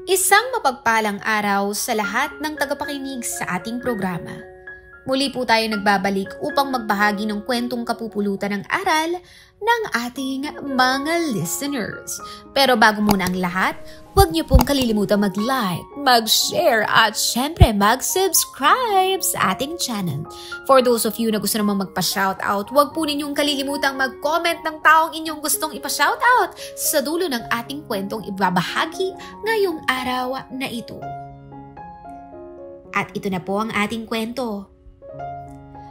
Isang mapagpalang araw sa lahat ng tagapakinig sa ating programa. Muli po tayo nagbabalik upang magbahagi ng kwentong kapupulutan ng aral ng ating mga listeners. Pero bago muna ang lahat, huwag niyo pong kalilimutan mag-like, mag-share at syempre mag-subscribe sa ating channel. For those of you na gusto namang magpa-shoutout, huwag po ninyong kalilimutang mag-comment ng taong inyong gustong ipa-shoutout sa dulo ng ating kwentong ibabahagi ngayong araw na ito. At ito na po ang ating kwento.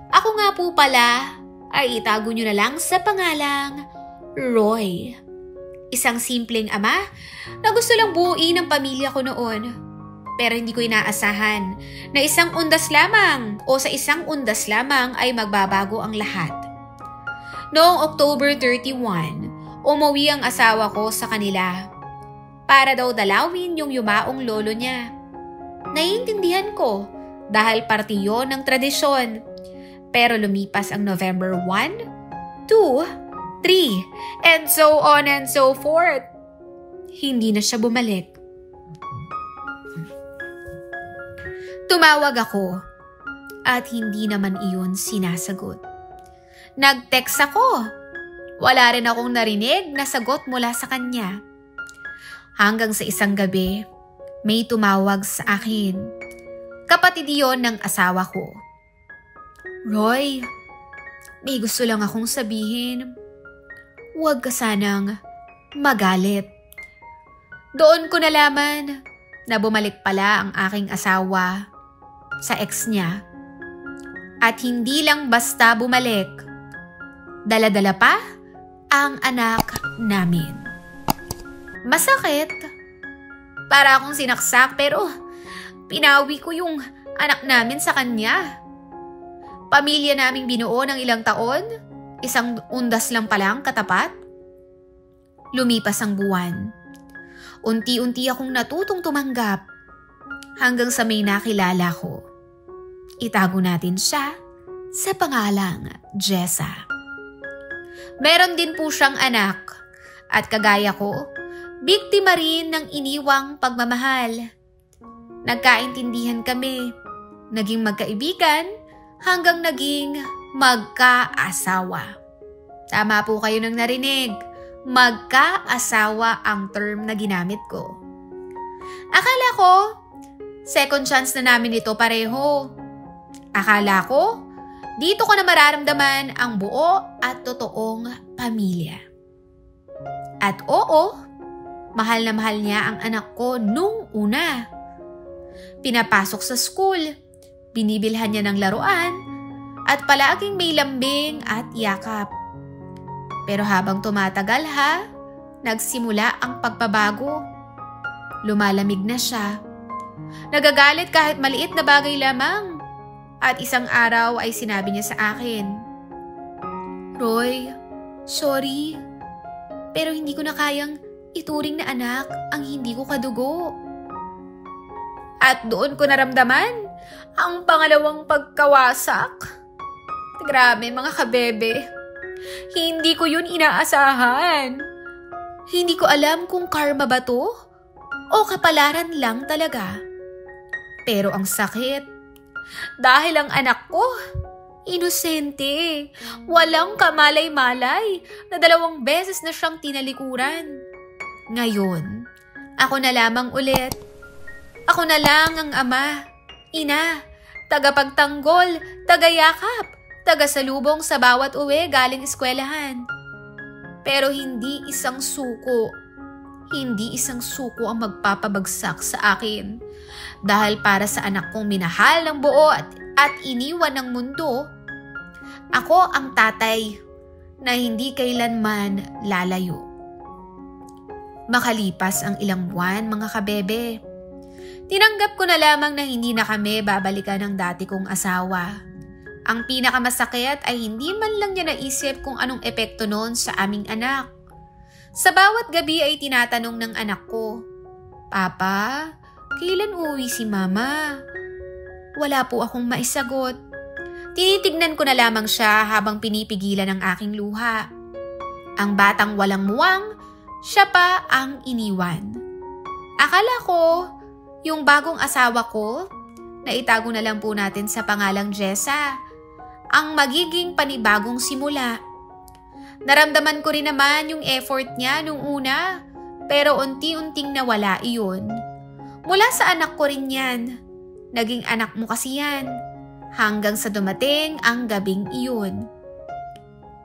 Ako nga po pala ay itago nyo na lang sa pangalang Roy. Isang simpleng ama na gusto lang buuin ang pamilya ko noon. Pero hindi ko inaasahan na sa isang undas lamang ay magbabago ang lahat. Noong October 31, umuwi ang asawa ko sa kanila para daw dalawin yung yumaong lolo niya. Naiintindihan ko dahil parte yon ng tradisyon. Pero lumipas ang November 1, 2, 3, and so on and so forth. Hindi na siya bumalik. Tumawag ako at hindi naman iyon sinasagot. Nag-text ako. Wala rin akong narinig na sagot mula sa kanya. Hanggang sa isang gabi, may tumawag sa akin. Kapatid iyon ng asawa ko. Roy, may gusto lang akong sabihin. Huwag ka sanang magalit. Doon ko nalaman na bumalik pala ang aking asawa sa ex niya. At hindi lang basta bumalik. Dala-dala pa ang anak namin. Masakit. Para akong sinaksak pero pinawi ko yung anak namin sa kanya. Pamilya naming binuo ng ilang taon, isang undas lang palang katapat. Lumipas ang buwan. Unti-unti akong natutong tumanggap hanggang sa may nakilala ko. Itago natin siya sa pangalang Jessa. Meron din po siyang anak at kagaya ko, biktima rin ng iniwang pagmamahal. Nagkaintindihan kami, naging magkaibigan, hanggang naging magkaasawa. Tama po kayo nang narinig. Magkaasawa ang term na ginamit ko. Akala ko, second chance na namin ito pareho. Akala ko, dito ko na mararamdaman ang buo at totoong pamilya. At oo, mahal na mahal niya ang anak ko nung una. Pinapasok sa school, binibilhan niya ng laruan at palaging may lambing at yakap. Pero habang tumatagal nagsimula ang pagbabago. Lumalamig na siya. Nagagalit kahit maliit na bagay lamang. At isang araw ay sinabi niya sa akin, Roy, sorry, pero hindi ko na kayang ituring na anak ang hindi ko kadugo. At doon ko naramdaman ang pangalawang pagkawasak. Grabe mga kabebe. Hindi ko yun inaasahan. Hindi ko alam kung karma ba to o kapalaran lang talaga. Pero ang sakit. Dahil ang anak ko, inosente, walang kamalay-malay na 2 beses na siyang tinalikuran. Ngayon, ako na lamang ulit. Ako na lang ang ama, ina, tagapagtanggol, tagayakap, tagasalubong sa bawat uwi galing eskwelahan. Pero hindi isang suko ang magpapabagsak sa akin. Dahil para sa anak kong minahal ng buo at iniwan ng mundo, ako ang tatay na hindi kailanman lalayo. Makalipas ang ilang buwan mga kabebe, tinanggap ko na lamang na hindi na kami babalikan ng dati kong asawa. Ang pinakamasakit ay hindi man lang niya naisip kung anong epekto noon sa aming anak. Sa bawat gabi ay tinatanong ng anak ko, Papa, kailan uuwi si Mama? Wala po akong maisagot. Tinitignan ko na lamang siya habang pinipigilan ang aking luha. Ang batang walang muwang, siya pa ang iniwan. Akala ko, yung bagong asawa ko, na itago na lang po natin sa pangalang Jessa, ang magiging panibagong simula. Naramdaman ko rin naman yung effort niya nung una, pero unti-unting nawala iyon. Mula sa anak ko rin yan. Naging anak mo kasi yan. Hanggang sa dumating ang gabing iyon.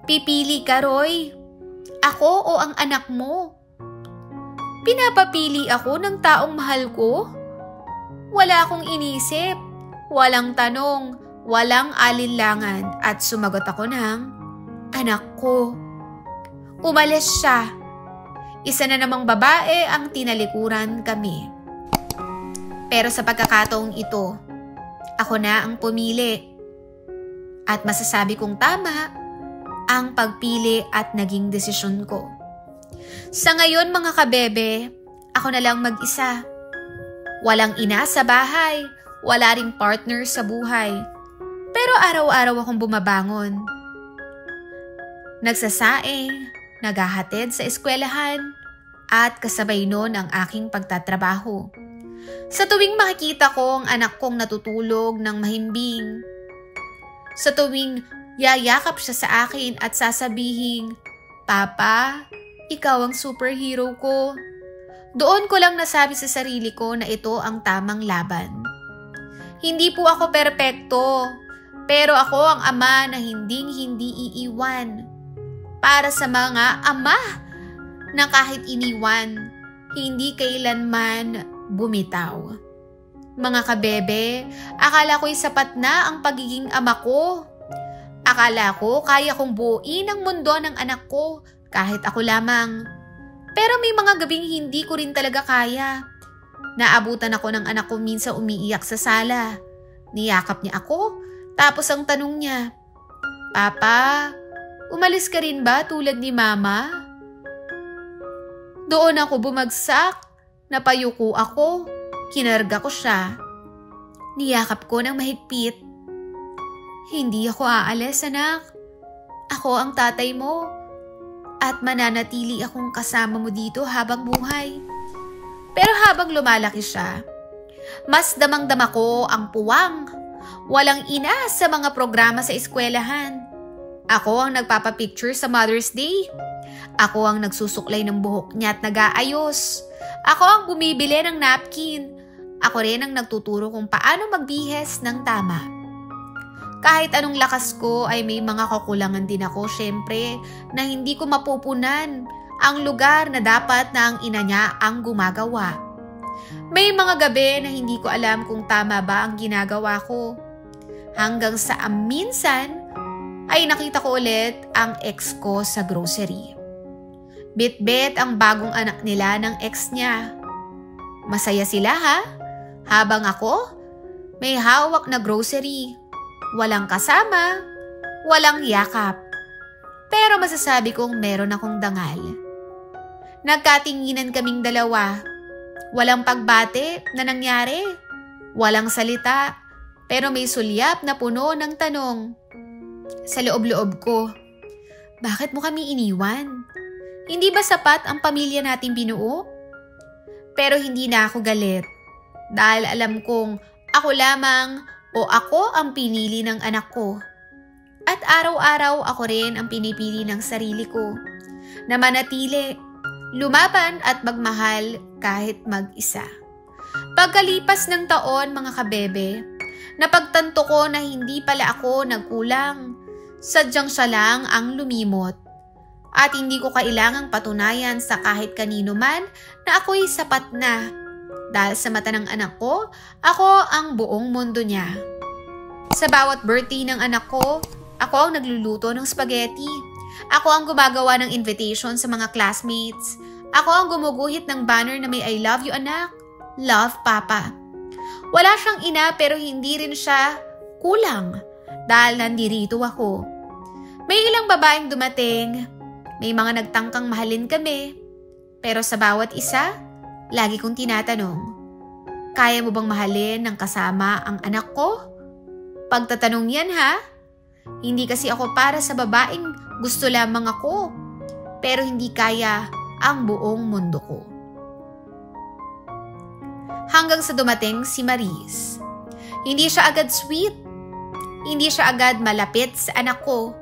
Pipili ka, Roy. Ako o ang anak mo? Pinapapili ako ng taong mahal ko? Wala akong inisip, walang tanong, walang alinlangan at sumagot ako ng anak ko. Umalis siya. Isa na namang babae ang tinalikuran kami. Pero sa pagkakataong ito, ako na ang pumili. At masasabi kong tama ang pagpili at naging desisyon ko. Sa ngayon mga kabebe, ako na lang mag-isa. Walang ina sa bahay, wala ring partner sa buhay. Pero araw-araw akong bumabangon. Nagsasaing, naghahatid sa eskwelahan, at kasabay nun ang aking pagtatrabaho. Sa tuwing makikita ko ang anak kong natutulog ng mahimbing, sa tuwing yayakap siya sa akin at sasabihin, "Papa, ikaw ang superhero ko." Doon ko lang nasabi sa sarili ko na ito ang tamang laban. Hindi po ako perpekto, pero ako ang ama na hindi iiwan. Para sa mga ama na kahit iniwan, hindi kailanman bumitaw. Mga kabebe, akala ko'y sapat na ang pagiging ama ko. Akala ko kaya kong buuin ang mundo ng anak ko kahit ako lamang. Pero may mga gabing hindi ko rin talaga kaya. Naabutan ako ng anak ko minsan umiiyak sa sala. Niyakap niya ako, tapos ang tanong niya, "Papa, umalis ka rin ba tulad ni Mama?" Doon ako bumagsak, napayuko ako, kinarga ko siya. Niyakap ko ng mahigpit. "Hindi ako aalis, anak. Ako ang tatay mo. At mananatili akong kasama mo dito habang buhay." Pero habang lumalaki siya, mas damang-dama ko ang puwang. Walang ina sa mga programa sa eskwelahan. Ako ang nagpapapicture sa Mother's Day. Ako ang nagsusuklay ng buhok niya at nag-aayos. Ako ang bumibili ng napkin. Ako rin ang nagtuturo kung paano magbihes ng tama. Kahit anong lakas ko ay may mga kakulangan din ako, syempre, na hindi ko mapupunan ang lugar na dapat na ang ina niya ang gumagawa. May mga gabi na hindi ko alam kung tama ba ang ginagawa ko. Hanggang sa minsan ay nakita ko ulit ang ex ko sa grocery. Bit-bit ang bagong anak nila ng ex niya. Masaya sila ha? Habang ako, may hawak na grocery. Walang kasama, walang yakap. Pero masasabi kong meron akong dangal. Nagkatinginan kaming dalawa. Walang pagbate na nangyari. Walang salita, pero may sulyap na puno ng tanong. Sa loob-loob ko, bakit mo kami iniwan? Hindi ba sapat ang pamilya natin binuo? Pero hindi na ako galit. Dahil alam kong ako lamang o ako ang pinili ng anak ko. At araw-araw ako rin ang pinipili ng sarili ko na manatili, lumaban at magmahal kahit mag-isa. Pagkalipas ng taon mga kabebe, napagtanto ko na hindi pala ako nagkulang. Sadyang siya lang ang lumimot. At hindi ko kailangang patunayan sa kahit kanino man na ako'y sapat na. Dahil sa mata ng anak ko, ako ang buong mundo niya. Sa bawat birthday ng anak ko, ako ang nagluluto ng spaghetti. Ako ang gumagawa ng invitation sa mga classmates. Ako ang gumuguhit ng banner na may "I love you anak, love papa." Wala siyang ina pero hindi rin siya kulang dahil nandirito ako. May ilang babaeng dumating, may mga nagtangkang mahalin kami. Pero sa bawat isa, lagi kong tinatanong, kaya mo bang mahalin ng kasama ang anak ko? Pagtatanong yan ha? Hindi kasi ako para sa babaeng gusto lamang ako, pero hindi kaya ang buong mundo ko. Hanggang sa dumating si Maris. Hindi siya agad sweet. Hindi siya agad malapit sa anak ko.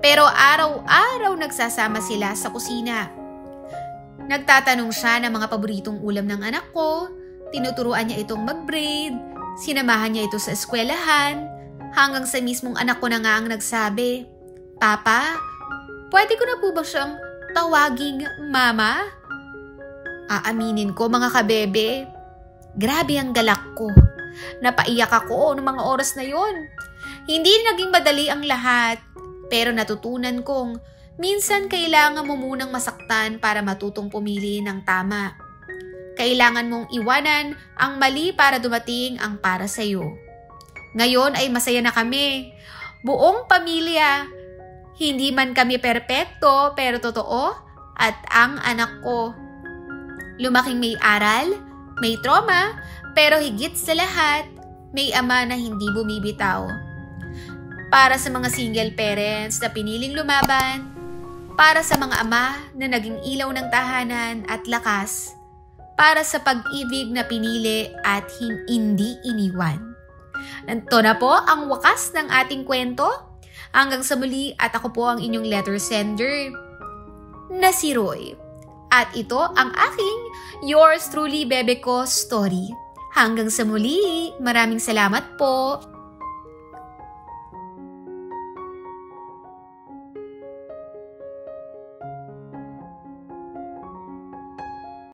Pero araw-araw nagsasama sila sa kusina. Nagtatanong siya ng mga paboritong ulam ng anak ko, tinuturuan niya itong mag-braid, sinamahan niya ito sa eskwelahan, hanggang sa mismong anak ko na nga ang nagsabi, "Papa, pwede ko na po ba siyang tawaging mama?" Aaminin ko mga kabebe, grabe ang galak ko. Napaiyak ako noong mga oras na yon. Hindi naging madali ang lahat, pero natutunan kong minsan kailangan mo munang masaktan para matutong pumili ng tama. Kailangan mong iwanan ang mali para dumating ang para sa'yo. Ngayon ay masaya na kami. Buong pamilya. Hindi man kami perpekto pero totoo at ang anak ko. Lumaking may aral, may trauma, pero higit sa lahat, may ama na hindi bumibitaw. Para sa mga single parents na piniling lumaban, para sa mga ama na naging ilaw ng tahanan at lakas, para sa pag-ibig na pinili at hindi iniwan. Nanto na po ang wakas ng ating kwento. Hanggang sa muli at ako po ang inyong letter sender na si Roy. At ito ang aking yours truly bebe ko story. Hanggang sa muli, maraming salamat po.